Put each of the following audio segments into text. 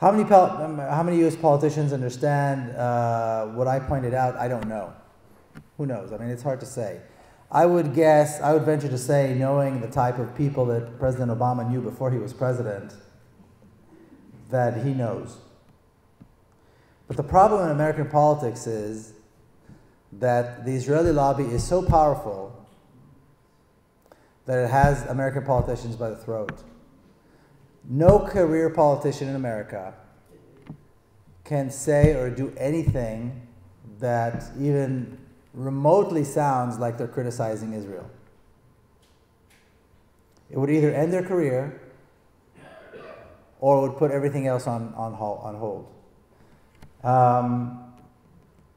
How many U.S. politicians understand what I pointed out? I don't know. Who knows? I mean, it's hard to say. I would venture to say, knowing the type of people that President Obama knew before he was president, that he knows. But the problem in American politics is that the Israeli lobby is so powerful that it has American politicians by the throat. No career politician in America can say or do anything that even remotely sounds like they're criticizing Israel. It would either end their career or it would put everything else on hold.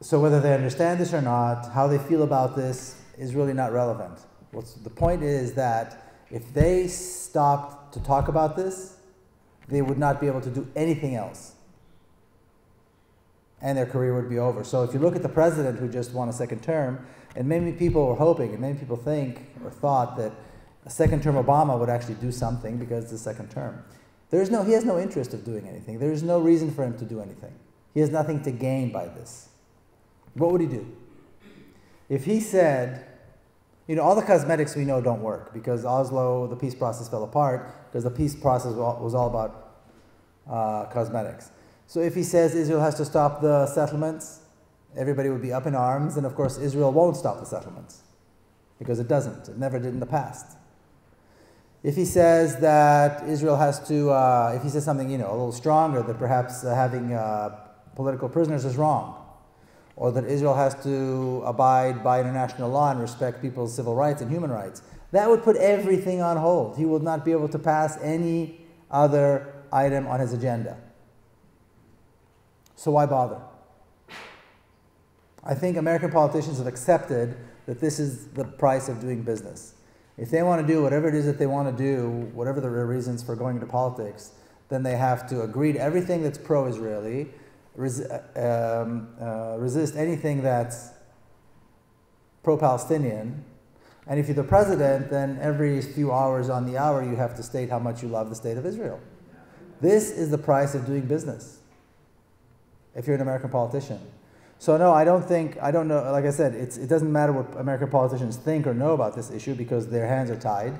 So whether they understand this or not, how they feel about this is really not relevant. The point is that if they stopped to talk about this, they would not be able to do anything else. And their career would be over. So if you look at the president who just won a second term, and many people were hoping, and many people think or thought that a second term Obama would actually do something because it's a second term. He has no interest of doing anything. There is no reason for him to do anything. He has nothing to gain by this. What would he do? If he said, all the cosmetics we know don't work because Oslo, the peace process fell apart because the peace process was all about cosmetics. So if he says Israel has to stop the settlements, everybody would be up in arms, and of course Israel won't stop the settlements because it doesn't. It never did in the past. If he says that Israel has to, if he says something a little stronger, that perhaps having political prisoners is wrong, or that Israel has to abide by international law and respect people's civil rights and human rights, that would put everything on hold. He would not be able to pass any other item on his agenda. So why bother? I think American politicians have accepted that this is the price of doing business. If they want to do whatever it is that they want to do, whatever the reasons for going into politics, then they have to agree to everything that's pro-Israeli, resist anything that's pro-Palestinian, and if you're the president, then every few hours on the hour you have to state how much you love the state of Israel. This is the price of doing business if you're an American politician. So no, I don't know, like I said, it doesn't matter what American politicians think or know about this issue because their hands are tied,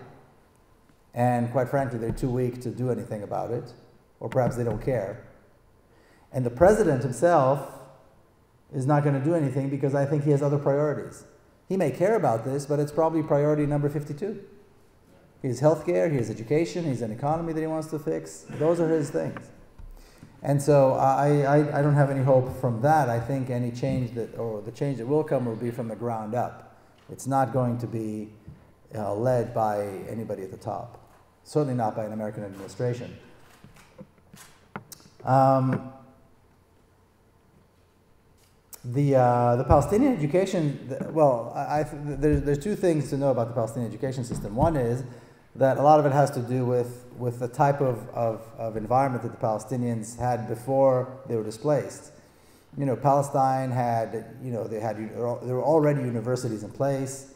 and quite frankly, they're too weak to do anything about it, or perhaps they don't care. And the president himself is not going to do anything because I think he has other priorities. He may care about this, but it's probably priority number 52. He has healthcare, he has education, he has an economy that he wants to fix. Those are his things. And so I don't have any hope from that. I think any change the change that will come will be from the ground up. It's not going to be led by anybody at the top. Certainly not by an American administration. The Palestinian education, there's two things to know about the Palestinian education system. One is that a lot of it has to do with the type of environment that the Palestinians had before they were displaced. Palestine had, there were already universities in place.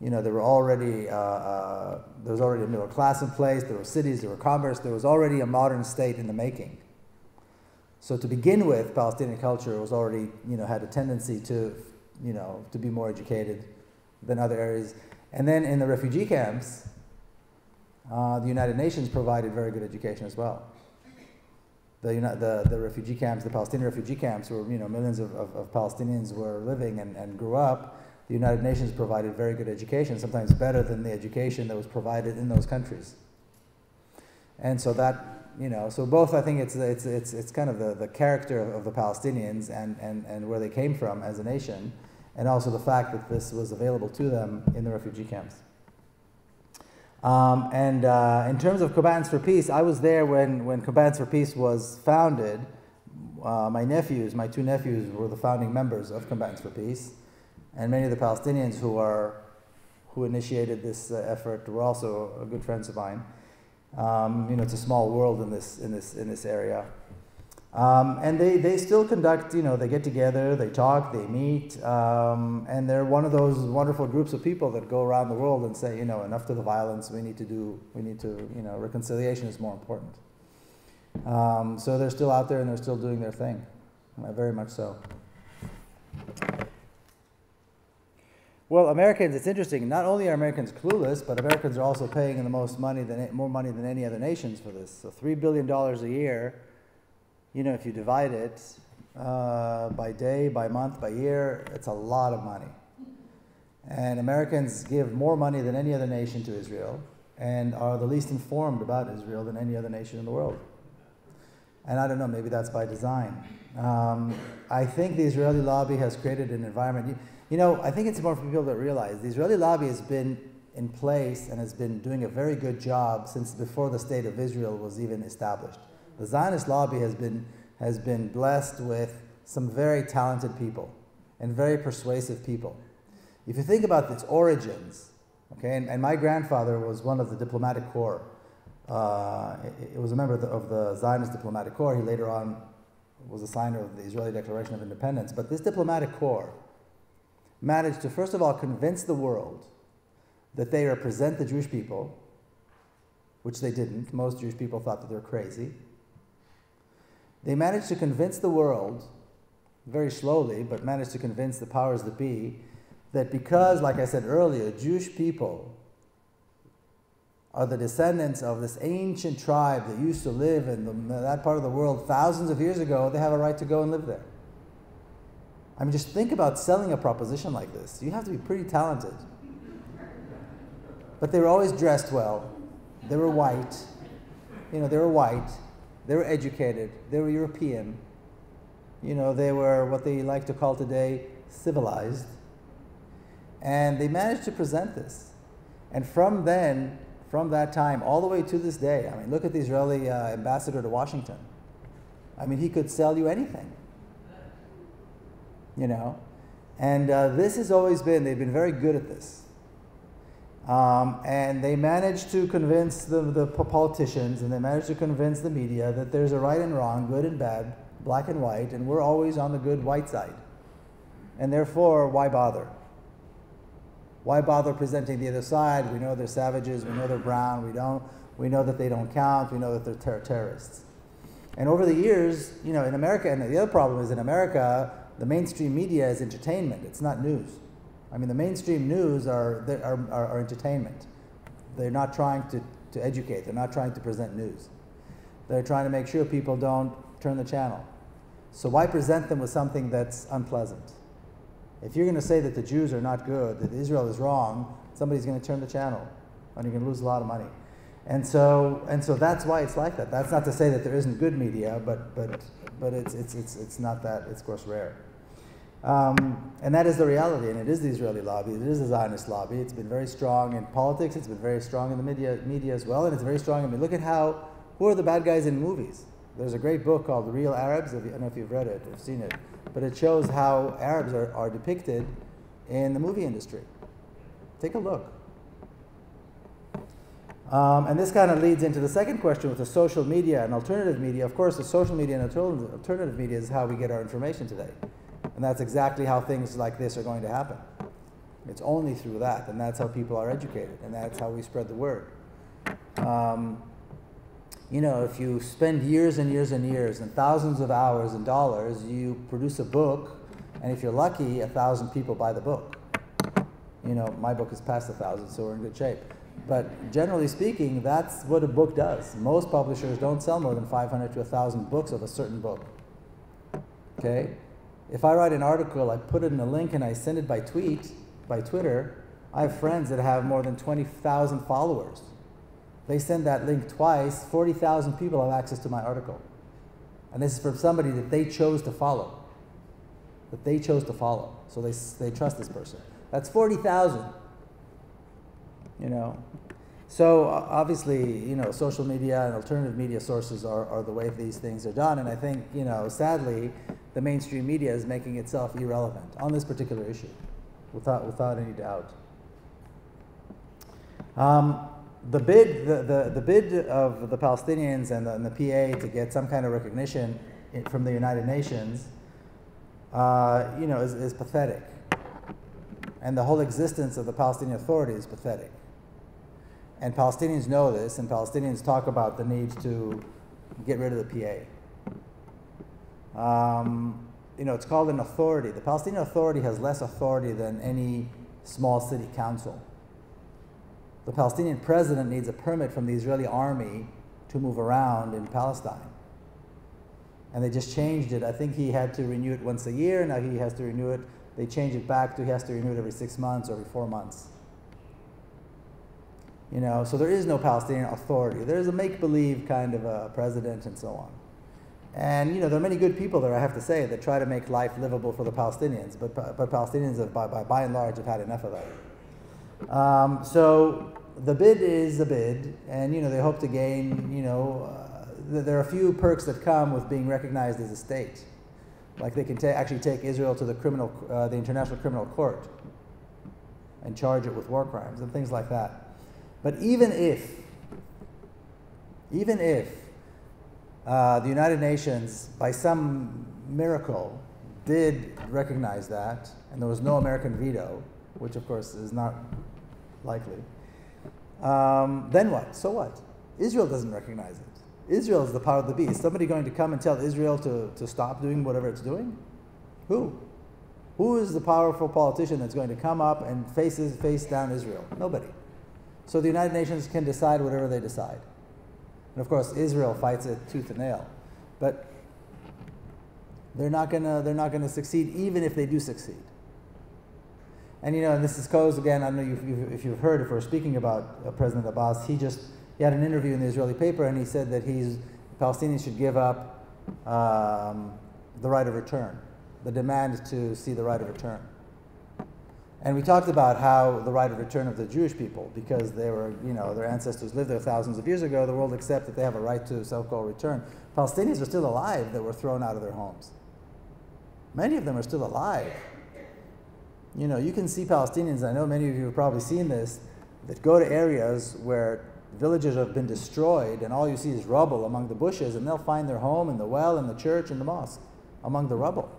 There was already a middle class in place. There were cities, there were commerce. There was already a modern state in the making. So to begin with, Palestinian culture was already, had a tendency to be more educated than other areas. And then in the refugee camps, the United Nations provided very good education as well. The refugee camps, the Palestinian refugee camps, where millions of Palestinians were living and grew up. The United Nations provided very good education, sometimes better than the education that was provided in those countries. And so that, so both, I think it's kind of the character of the Palestinians and where they came from as a nation, and also the fact that this was available to them in the refugee camps. In terms of Combatants for Peace, I was there when Combatants for Peace was founded. My two nephews were the founding members of Combatants for Peace, and many of the Palestinians who initiated this effort were also good friends of mine. It's a small world in this area. And they still conduct, they get together, they talk, they meet, and they're one of those wonderful groups of people that go around the world and say, enough to the violence, reconciliation is more important. So they're still out there and they're still doing their thing, very much so. Well, Americans, it's interesting. Not only are Americans clueless, but Americans are also paying the more money than any other nations for this. So $3 billion a year. If you divide it by day, by month, by year, it's a lot of money. And Americans give more money than any other nation to Israel, and are the least informed about Israel than any other nation in the world. And I don't know, maybe that's by design. I think the Israeli lobby has created an environment. I think it's important for people to realize the Israeli lobby has been in place and has been doing a very good job since before the state of Israel was even established. The Zionist lobby has been blessed with some very talented people and very persuasive people. If you think about its origins, okay, and my grandfather was one of the diplomatic corps. He was a member of the Zionist diplomatic corps. He later on was a signer of the Israeli Declaration of Independence. But this diplomatic corps managed to, first of all, convince the world that they represent the Jewish people, which they didn't. Most Jewish people thought that they were crazy. They managed to convince the world, very slowly, but managed to convince the powers that be, that because, like I said earlier, Jewish people are the descendants of this ancient tribe that used to live in that part of the world thousands of years ago, they have a right to go and live there. I mean, just think about selling a proposition like this. You have to be pretty talented. But they were always dressed well. They were white. They were white. They were educated. They were European. They were what they like to call today civilized. And they managed to present this. And from that time, all the way to this day, I mean, look at the Israeli ambassador to Washington. I mean, he could sell you anything. And this has always been, they've been very good at this. And they managed to convince the politicians, and they managed to convince the media that there's a right and wrong, good and bad, black and white, and we're always on the good white side. And therefore, why bother? Why bother presenting the other side? We know they're savages, we know they're brown, we know that they don't count, we know that they're terrorists. And over the years, in America, and the other problem is in America, the mainstream media is entertainment, it's not news. I mean, the mainstream news are entertainment. They're not trying to educate, they're not trying to present news. They're trying to make sure people don't turn the channel. So why present them with something that's unpleasant? If you're going to say that the Jews are not good, that Israel is wrong, somebody's going to turn the channel, and you're going to lose a lot of money. And so that's why it's like that. That's not to say that there isn't good media, but it's not that. It's of course rare. And that is the reality, and it is the Israeli lobby. It is the Zionist lobby. It's been very strong in politics. It's been very strong in the media as well, and it's very strong. I mean, look at who are the bad guys in movies? There's a great book called The Real Arabs. I don't know if you've read it or seen it, but it shows how Arabs are depicted in the movie industry. Take a look. And this kind of leads into the second question with the social media and alternative media. Of course, the social media and alternative media is how we get our information today. And that's exactly how things like this are going to happen. It's only through that, and that's how people are educated, and that's how we spread the word. If you spend years and years and years and thousands of hours and dollars, you produce a book, and if you're lucky, 1,000 people buy the book. My book is past 1,000, so we're in good shape. But generally speaking, that's what a book does. Most publishers don't sell more than 500 to 1,000 books of a certain book. Okay? If I write an article, I put it in a link and I send it by Twitter, I have friends that have more than 20,000 followers. They send that link twice, 40,000 people have access to my article. And this is from somebody that they chose to follow. So they trust this person. That's 40,000. So obviously, social media and alternative media sources are the way these things are done. And I think, sadly, the mainstream media is making itself irrelevant on this particular issue, without any doubt. The bid of the Palestinians and the PA to get some kind of recognition from the United Nations, is pathetic. And the whole existence of the Palestinian Authority is pathetic. And Palestinians know this, and Palestinians talk about the need to get rid of the PA. It's called an authority. The Palestinian Authority has less authority than any small city council. The Palestinian president needs a permit from the Israeli army to move around in Palestine. And they just changed it. I think he had to renew it once a year. Now he has to renew it. They changed it back to he has to renew it every 6 months or every 4 months. So there is no Palestinian authority. There's a make-believe kind of a president and so on. And there are many good people there, I have to say, that try to make life livable for the Palestinians. But Palestinians have, by and large, have had enough of that. So the bid is a bid, and they hope to gain. There are a few perks that come with being recognized as a state, like they can actually take Israel to the International Criminal Court, and charge it with war crimes and things like that. But even if the United Nations, by some miracle, did recognize that, and there was no American veto, which of course is not likely, then what? So what? Israel doesn't recognize it. Israel is the power of the beast. Is somebody going to come and tell Israel to stop doing whatever it's doing? Who? Who is the powerful politician that's going to come up and face down Israel? Nobody. So the United Nations can decide whatever they decide. And of course, Israel fights it tooth and nail. But they're not gonna succeed, even if they do succeed. And and this goes again. I don't know if you've heard, if we're speaking about President Abbas, he had an interview in the Israeli paper, and he said that Palestinians should give up the right of return, the demand to see the right of return. And we talked about how the right of return of the Jewish people, because they were, their ancestors lived there thousands of years ago, the world accepts that they have a right to so-called return. Palestinians are still alive that were thrown out of their homes. Many of them are still alive. You can see Palestinians, I know many of you have probably seen this, that go to areas where villages have been destroyed and all you see is rubble among the bushes, and they'll find their home in the well and the church and the mosque among the rubble.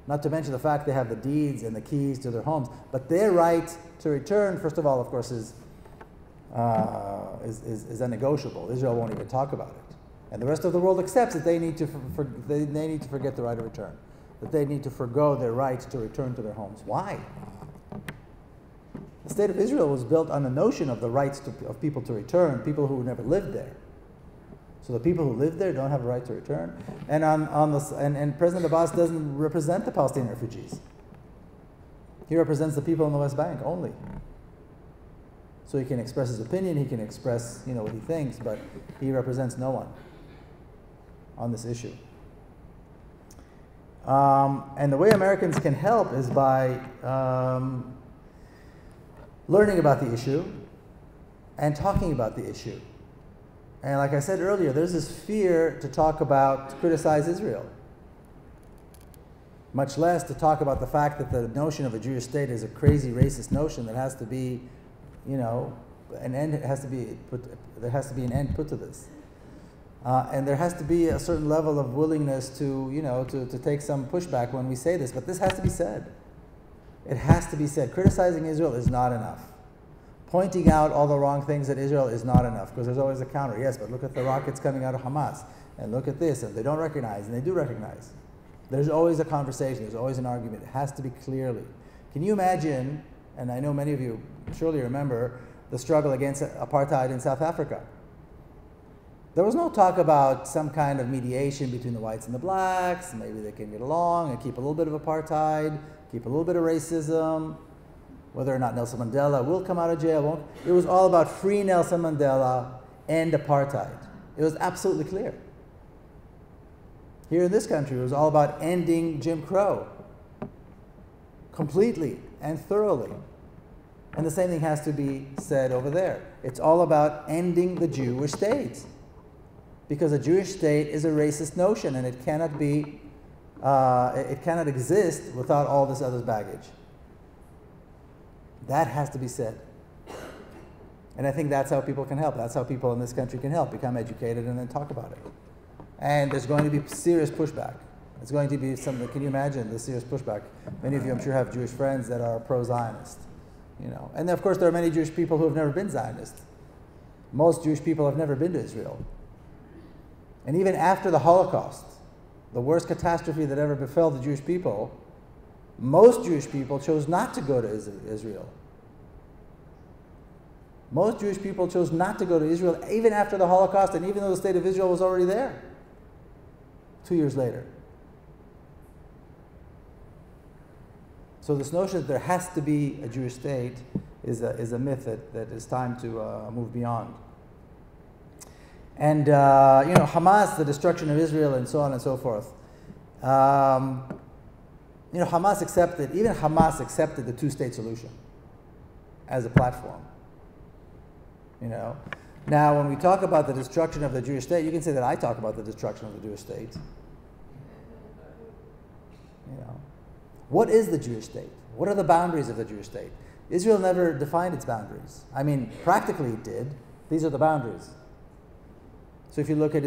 Not to mention the fact they have the deeds and the keys to their homes. But their right to return, first of all, of course, is unnegotiable. Israel won't even talk about it. And the rest of the world accepts that they need to forget the right of return, that they need to forgo their right to return to their homes. Why? The state of Israel was built on the notion of the rights of people to return, people who never lived there. So the people who live there don't have a right to return. And and President Abbas doesn't represent the Palestinian refugees. He represents the people in the West Bank only. So he can express his opinion, he can express what he thinks, but he represents no one on this issue. And the way Americans can help is by learning about the issue and talking about the issue. And like I said earlier, there's this fear to criticize Israel, much less to talk about the fact that the notion of a Jewish state is a crazy racist notion that has to be, an end. There has to be an end put to this, and there has to be a certain level of willingness to take some pushback when we say this. But this has to be said. It has to be said. Criticizing Israel is not enough. Pointing out all the wrong things at Israel is not enough, because there's always a counter. Yes, but look at the rockets coming out of Hamas, and look at this, and they don't recognize, and they do recognize. There's always a conversation, there's always an argument. It has to be clearly. Can you imagine, and I know many of you surely remember, the struggle against apartheid in South Africa? There was no talk about some kind of mediation between the whites and the blacks, maybe they can get along and keep a little bit of apartheid, keep a little bit of racism, whether or not Nelson Mandela will come out of jail, won't. It was all about free Nelson Mandela and apartheid. It was absolutely clear. Here in this country, it was all about ending Jim Crow completely and thoroughly. And the same thing has to be said over there. It's all about ending the Jewish state, because a Jewish state is a racist notion, and it cannot exist without all this other baggage. That has to be said. And I think that's how people can help. That's how people in this country can help, become educated and then talk about it. And there's going to be serious pushback. It's going to be something, can you imagine the serious pushback? Many of you, I'm sure, have Jewish friends that are pro-Zionist. And of course, there are many Jewish people who have never been Zionist. Most Jewish people have never been to Israel. And even after the Holocaust, the worst catastrophe that ever befell the Jewish people, most Jewish people chose not to go to Israel. Most Jewish people chose not to go to Israel even after the Holocaust, and even though the state of Israel was already there 2 years later. So this notion that there has to be a Jewish state is a myth that is time to move beyond. And Hamas, the destruction of Israel, and so on and so forth. Hamas accepted the two-state solution as a platform. Now, when we talk about the destruction of the Jewish state, you can say that I talk about the destruction of the Jewish state. What is the Jewish state? What are the boundaries of the Jewish state? Israel never defined its boundaries. I mean, practically it did. These are the boundaries. So if you look at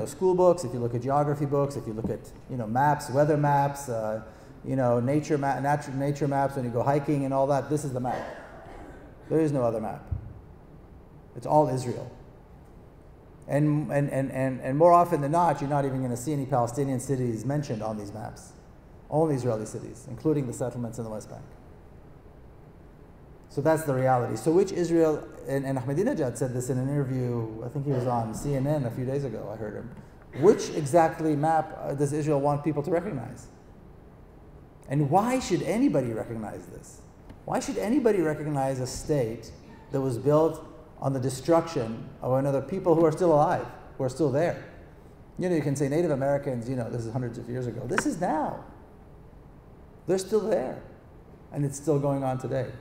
school books, if you look at geography books, if you look at maps, weather maps, nature maps when you go hiking and all that, this is the map. There is no other map. It's all Israel. And more often than not, you're not even going to see any Palestinian cities mentioned on these maps. Only Israeli cities, including the settlements in the West Bank. So that's the reality. So which Israel, and Ahmadinejad said this in an interview, I think he was on CNN a few days ago, I heard him. Which exactly map does Israel want people to recognize? And why should anybody recognize this? Why should anybody recognize a state that was built on the destruction of another people who are still alive, who are still there? You can say Native Americans, this is hundreds of years ago. This is now. They're still there. And it's still going on today.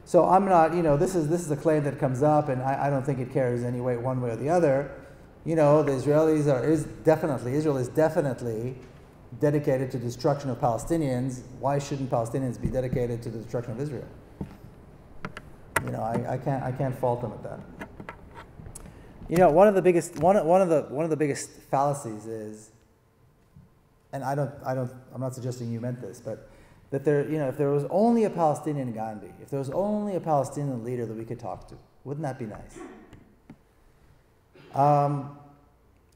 So I'm not, this is a claim that comes up, and I don't think it carries any weight one way or the other. The Israel is definitely dedicated to the destruction of Palestinians. Why shouldn't Palestinians be dedicated to the destruction of Israel? I can't fault them at that. One of the biggest fallacies is, and I'm not suggesting you meant this, but that if there was only a Palestinian Gandhi, if there was only a Palestinian leader that we could talk to, wouldn't that be nice?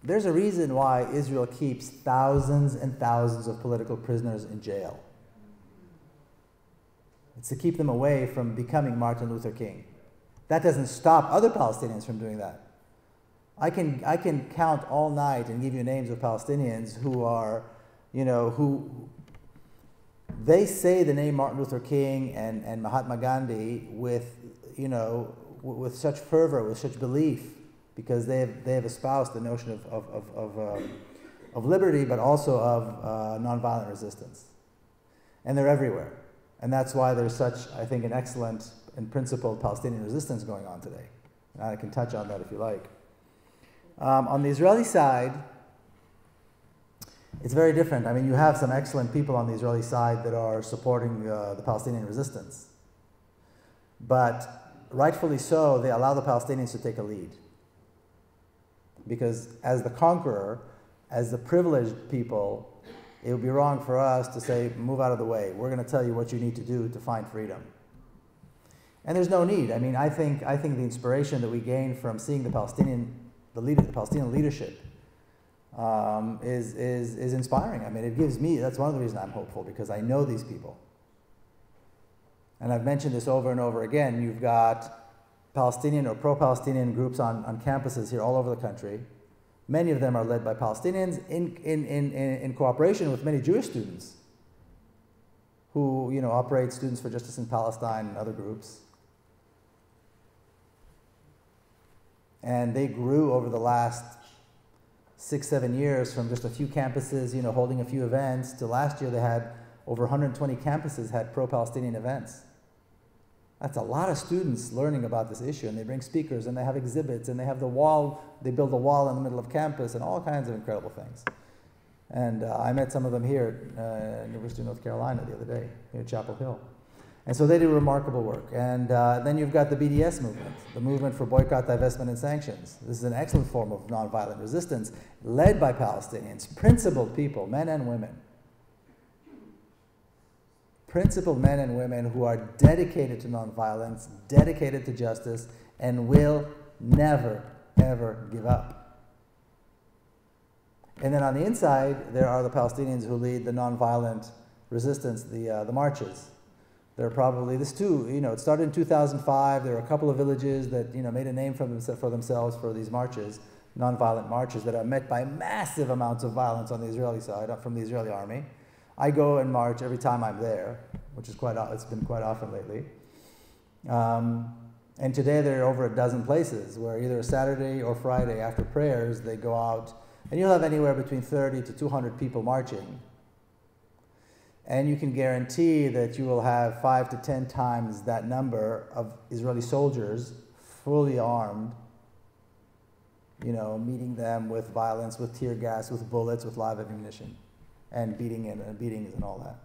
There's a reason why Israel keeps thousands and thousands of political prisoners in jail. It's to keep them away from becoming Martin Luther King. That doesn't stop other Palestinians from doing that. I can count all night and give you names of Palestinians who are, who they say the name Martin Luther King and Mahatma Gandhi with such fervor, with such belief, because they have espoused the notion of liberty, but also of nonviolent resistance, and they're everywhere, and that's why there's such, I think, an excellent and principled Palestinian resistance going on today. And I can touch on that if you like. On the Israeli side, it's very different. I mean, you have some excellent people on the Israeli side that are supporting the Palestinian resistance. But rightfully so, they allow the Palestinians to take a lead. Because as the conqueror, as the privileged people, it would be wrong for us to say, move out of the way. We're going to tell you what you need to do to find freedom. And there's no need. I mean, I think the inspiration that we gain from seeing the Palestinian leadership is inspiring. I mean, it gives me, that's one of the reasons I'm hopeful, because I know these people. And I've mentioned this over and over again. You've got Palestinian or pro-Palestinian groups on campuses here all over the country. Many of them are led by Palestinians in cooperation with many Jewish students who, operate Students for Justice in Palestine and other groups. And they grew over the last 6-7 years from just a few campuses, holding a few events, to last year they had over 120 campuses had pro-Palestinian events. That's a lot of students learning about this issue, and they bring speakers, and they have exhibits, and they have the wall, they build a wall in the middle of campus, and all kinds of incredible things. And I met some of them here at University of North Carolina the other day, here at Chapel Hill. And so they do remarkable work. And then you've got the BDS movement, the movement for boycott, divestment, and sanctions. This is an excellent form of nonviolent resistance, led by Palestinians, principled people, men and women. Principled men and women who are dedicated to nonviolence, dedicated to justice, and will never, ever give up. And then on the inside, there are the Palestinians who lead the nonviolent resistance, the marches. There are probably, this too, it started in 2005. There were a couple of villages that, made a name for themselves for these marches, nonviolent marches that are met by massive amounts of violence on the Israeli side, from the Israeli army. I go and march every time I'm there, which is it's been quite often lately. And today there are over a dozen places where either Saturday or Friday after prayers, they go out, and you'll have anywhere between 30 to 200 people marching. And you can guarantee that you will have 5 to 10 times that number of Israeli soldiers, fully armed, meeting them with violence, with tear gas, with bullets, with live ammunition, and beatings and all that.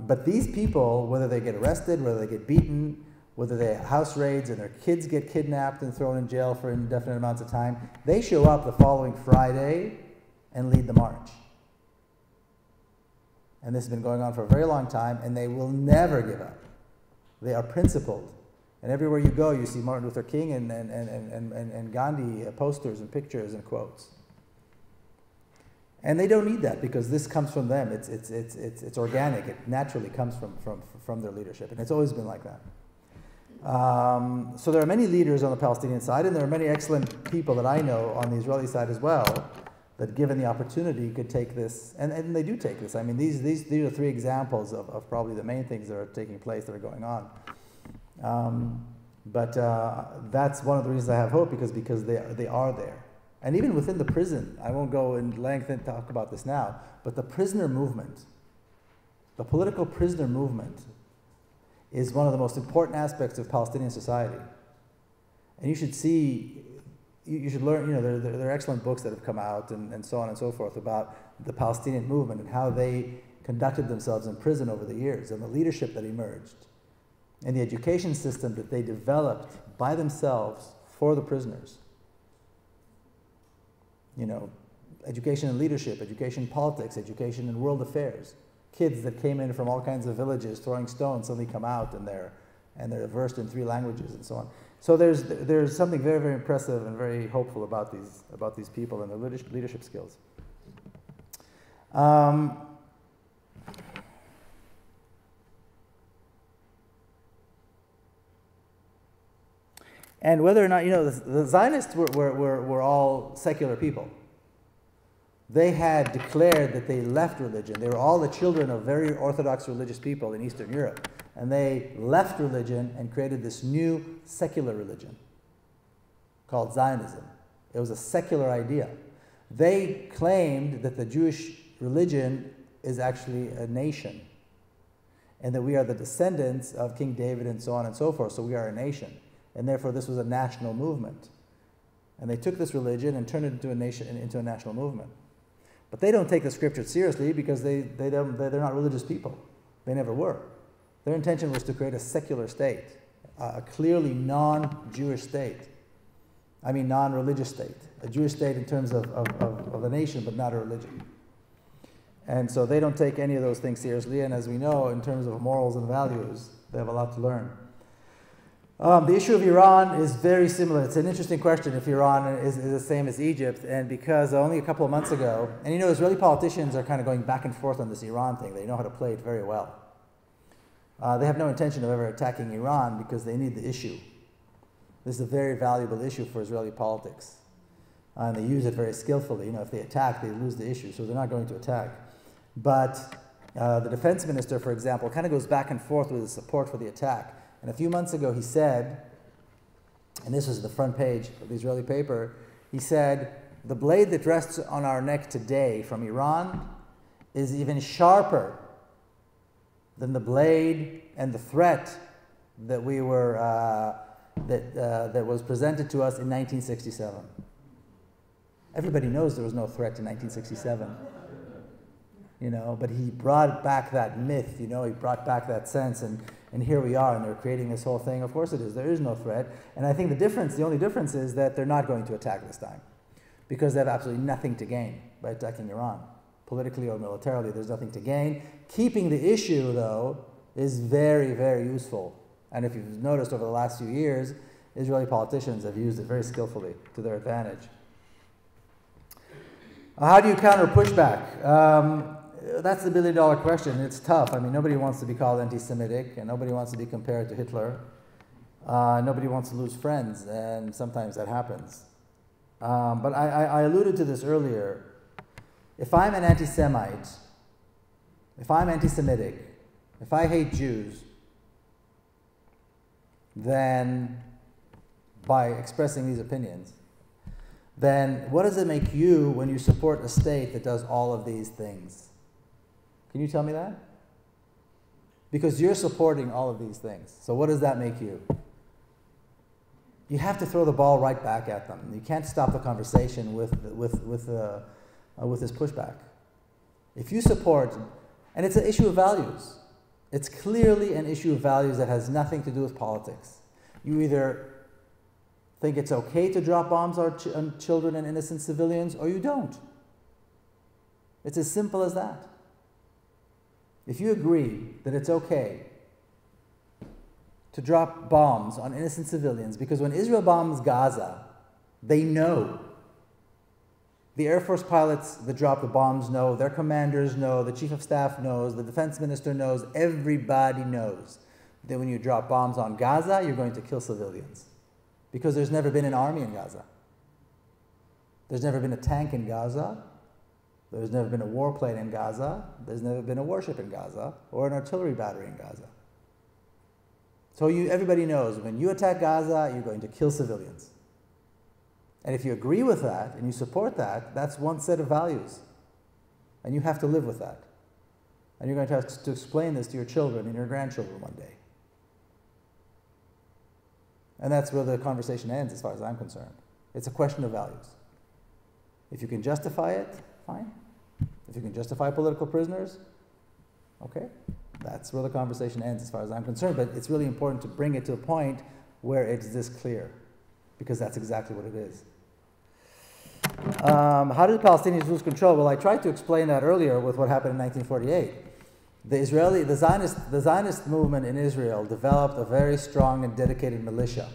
But these people, whether they get arrested, whether they get beaten, whether they have house raids and their kids get kidnapped and thrown in jail for indefinite amounts of time, they show up the following Friday and lead the march. And this has been going on for a very long time, and they will never give up. They are principled. And everywhere you go, you see Martin Luther King and Gandhi posters and pictures and quotes. And they don't need that because this comes from them. It's organic. It naturally comes from their leadership, and it's always been like that. So there are many leaders on the Palestinian side, and there are many excellent people that I know on the Israeli side as well, that given the opportunity could take this, and they do take this. I mean, these are 3 examples of probably the main things that are taking place, that are going on. But that's one of the reasons I have hope, because they are there. And even within the prison, I won't go in length and talk about this now, but the prisoner movement, the political prisoner movement, is one of the most important aspects of Palestinian society. And you should see, you should learn, there are excellent books that have come out and so on and so forth about the Palestinian movement and how they conducted themselves in prison over the years, and the leadership that emerged, and the education system that they developed by themselves for the prisoners. Education in leadership, education in politics, education in world affairs. Kids that came in from all kinds of villages throwing stones suddenly come out and they're versed in 3 languages and so on. So there's something very, very impressive and very hopeful about these people and their leadership skills. And whether or not, the Zionists were all secular people. They had declared that they left religion. They were all the children of very Orthodox religious people in Eastern Europe. And they left religion and created this new secular religion called Zionism. It was a secular idea. They claimed that the Jewish religion is actually a nation, and that we are the descendants of King David and so on and so forth, so we are a nation. And therefore this was a national movement. And they took this religion and turned it into a national movement. But they don't take the scriptures seriously because they're not religious people. They never were. Their intention was to create a secular state, a clearly non-Jewish state. I mean non-religious state. A Jewish state in terms of a nation, but not a religion. And so they don't take any of those things seriously, and as we know, in terms of morals and values, they have a lot to learn. The issue of Iran is very similar. It's an interesting question if Iran is the same as Egypt, and because only a couple of months ago, and Israeli politicians are kind of going back and forth on this Iran thing. They know how to play it very well. They have no intention of ever attacking Iran because they need the issue. This is a very valuable issue for Israeli politics. And they use it very skillfully. If they attack, they lose the issue, so they're not going to attack. But the defense minister, for example, kind of goes back and forth with his support for the attack. And a few months ago he said, and this was the front page of the Israeli paper, he said, the blade that rests on our neck today from Iran is even sharper than the blade and the threat that we were, that was presented to us in 1967. Everybody knows there was no threat in 1967. But he brought back that myth, he brought back that sense, and here we are, and they're creating this whole thing. Of course it is. There is no threat. And I think the only difference is that they're not going to attack this time, because they have absolutely nothing to gain by attacking Iran. Politically or militarily, there's nothing to gain. Keeping the issue, though, is very, very useful. And if you've noticed over the last few years, Israeli politicians have used it very skillfully to their advantage. How do you counter pushback? That's the billion-dollar question. It's tough. I mean, nobody wants to be called anti-Semitic, and nobody wants to be compared to Hitler. Nobody wants to lose friends, and sometimes that happens. But I alluded to this earlier. If I'm an anti-Semite, if I'm anti-Semitic, if I hate Jews, then by expressing these opinions, then what does it make you when you support a state that does all of these things? Can you tell me that? Because you're supporting all of these things. So what does that make you? You have to throw the ball right back at them. You can't stop the conversation with this pushback. If you support, and it's an issue of values. It's clearly an issue of values that has nothing to do with politics. You either think it's okay to drop bombs on children and innocent civilians, or you don't. It's as simple as that. If you agree that it's okay to drop bombs on innocent civilians, because when Israel bombs Gaza, they know. The Air Force pilots that drop the bombs know, their commanders know, the chief of staff knows, the defense minister knows, everybody knows that when you drop bombs on Gaza, you're going to kill civilians. Because there's never been an army in Gaza. There's never been a tank in Gaza. There's never been a warplane in Gaza. There's never been a warship in Gaza or an artillery battery in Gaza. So everybody knows when you attack Gaza, you're going to kill civilians. And if you agree with that and you support that, that's one set of values. And you have to live with that. And you're going to have to explain this to your children and your grandchildren one day. And that's where the conversation ends as far as I'm concerned. It's a question of values. If you can justify it, fine. If you can justify political prisoners, okay. That's where the conversation ends as far as I'm concerned. But it's really important to bring it to a point where it's this clear, because that's exactly what it is. How did the Palestinians lose control? Well, I tried to explain that earlier with what happened in 1948. The Zionist movement in Israel developed a very strong and dedicated militia.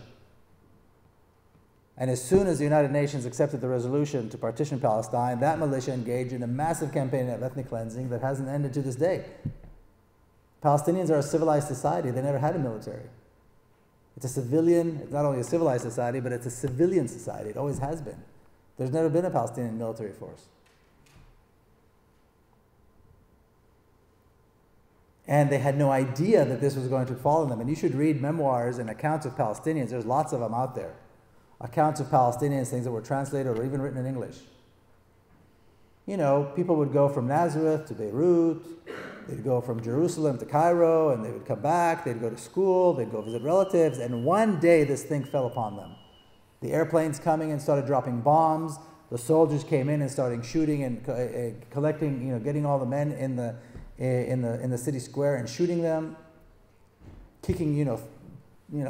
And as soon as the United Nations accepted the resolution to partition Palestine, that militia engaged in a massive campaign of ethnic cleansing that hasn't ended to this day. Palestinians are a civilized society. They never had a military. It's a civilian, it's not only a civilized society, but it's a civilian society. It always has been. There's never been a Palestinian military force. And they had no idea that this was going to fall on them. And you should read memoirs and accounts of Palestinians. There's lots of them out there. Accounts of Palestinians, things that were translated or even written in English. You know, people would go from Nazareth to Beirut. They'd go from Jerusalem to Cairo, and they would come back. They'd go to school. They'd go visit relatives. And one day, this thing fell upon them. The airplanes coming and started dropping bombs. The soldiers came in and started shooting and collecting, you know, getting all the men in the city square and shooting them. Kicking, you know,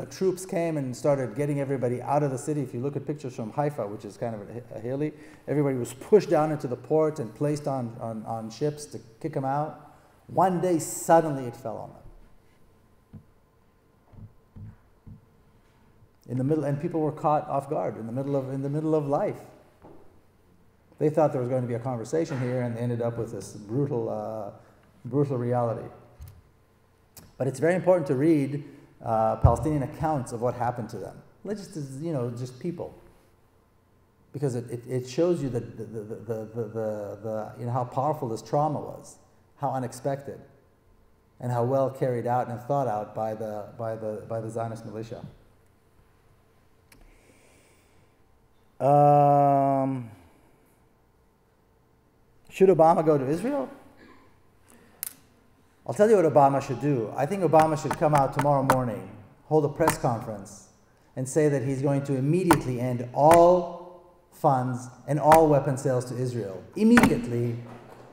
troops came and started getting everybody out of the city. If you look at pictures from Haifa, which is kind of a hilly, everybody was pushed down into the port and placed on ships to kick them out. One day, suddenly, it fell on them. In the middle, and people were caught off guard in the middle of life. They thought there was going to be a conversation here, and they ended up with this brutal reality. But it's very important to read Palestinian accounts of what happened to them. Just people, because it shows you how powerful this trauma was, how unexpected, and how well carried out and thought out by the Zionist militia. Should Obama go to Israel? I'll tell you what Obama should do. I think Obama should come out tomorrow morning, hold a press conference, and say that he's going to immediately end all funds and all weapon sales to Israel. Immediately,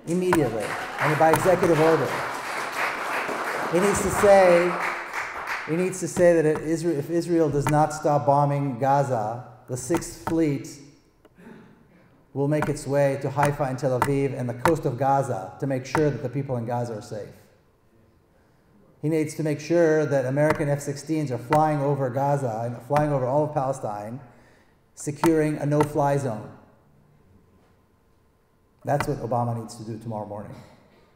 and by executive order. He needs to say that if Israel does not stop bombing Gaza, the Sixth Fleet will make its way to Haifa and Tel Aviv and the coast of Gaza to make sure that the people in Gaza are safe. He needs to make sure that American F-16s are flying over Gaza and flying over all of Palestine, securing a no-fly zone. That's what Obama needs to do tomorrow morning.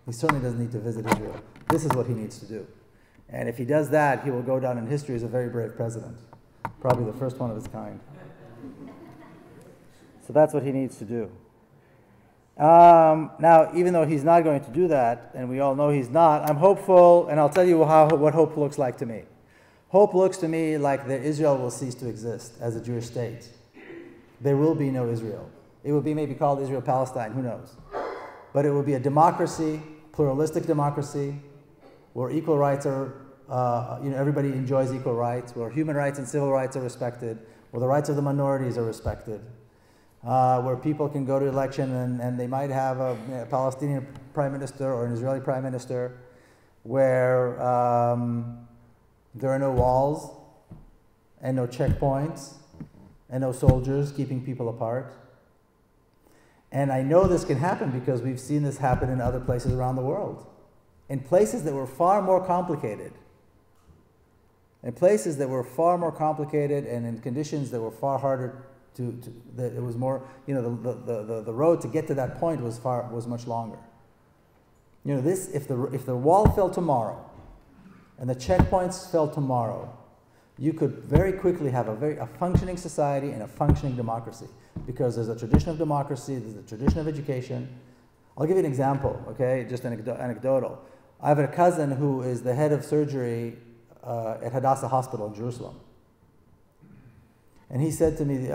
He certainly doesn't need to visit Israel. This is what he needs to do. And if he does that, he will go down in history as a very brave president. Probably the first one of his kind. So that's what he needs to do. Now, even though he's not going to do that, and we all know he's not, I'm hopeful, and I'll tell you what hope looks like to me. Hope looks to me like that Israel will cease to exist as a Jewish state. There will be no Israel. It will be maybe called Israel-Palestine, who knows. But it will be a democracy, pluralistic democracy, where equal rights are, everybody enjoys equal rights, where human rights and civil rights are respected, where the rights of the minorities are respected, where people can go to election and they might have a Palestinian prime minister or an Israeli prime minister, where there are no walls and no checkpoints and no soldiers keeping people apart. And I know this can happen because we've seen this happen in other places around the world. In places that were far more complicated. In places that were far more complicated and in conditions that were far harder that it was more, the road to get to that point was much longer. If the wall fell tomorrow and the checkpoints fell tomorrow, you could very quickly have a functioning society and a functioning democracy, because there's a tradition of democracy, there's a tradition of education. I'll give you an example, okay, just anecdotal. I have a cousin who is the head of surgery at Hadassah Hospital in Jerusalem. And he said to me,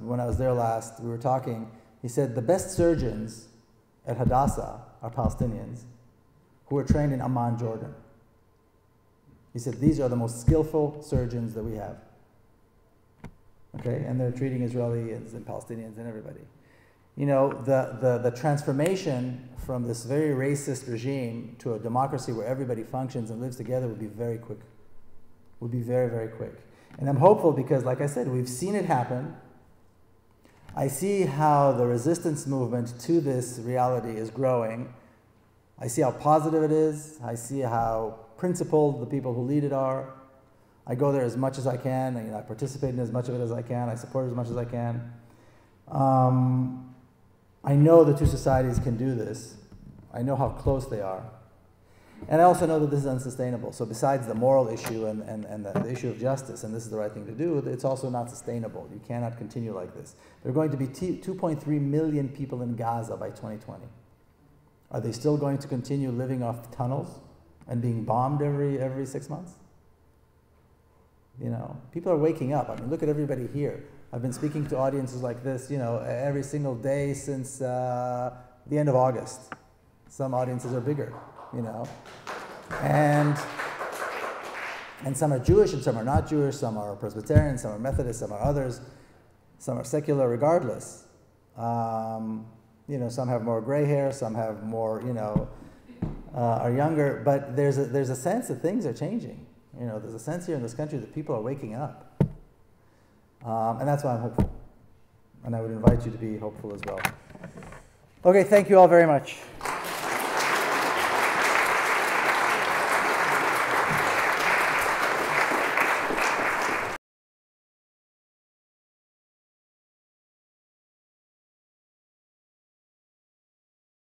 when I was there last, we were talking, he said the best surgeons at Hadassah are Palestinians who are trained in Amman, Jordan. He said these are the most skillful surgeons that we have. Okay, and they're treating Israelis and Palestinians and everybody. The transformation from this very racist regime to a democracy where everybody functions and lives together would be very quick. Would be very, very quick. And I'm hopeful because, like I said, we've seen it happen. I see how the resistance movement to this reality is growing. I see how positive it is. I see how principled the people who lead it are. I go there as much as I can. I participate in as much of it as I can. I support it as much as I can. I know the two societies can do this. I know how close they are. And I also know that this is unsustainable. So besides the moral issue and the issue of justice, and this is the right thing to do, it's also not sustainable. You cannot continue like this. There are going to be 2.3 million people in Gaza by 2020. Are they still going to continue living off tunnels and being bombed every 6 months? People are waking up. I mean, look at everybody here. I've been speaking to audiences like this, every single day since the end of August. Some audiences are bigger, and some are Jewish and some are not Jewish. Some are Presbyterian, some are Methodist, some are others. Some are secular regardless. Some have more gray hair, some have more, are younger. But there's a sense that things are changing. There's a sense here in this country that people are waking up. And that's why I'm hopeful. And I would invite you to be hopeful as well. Okay, thank you all very much.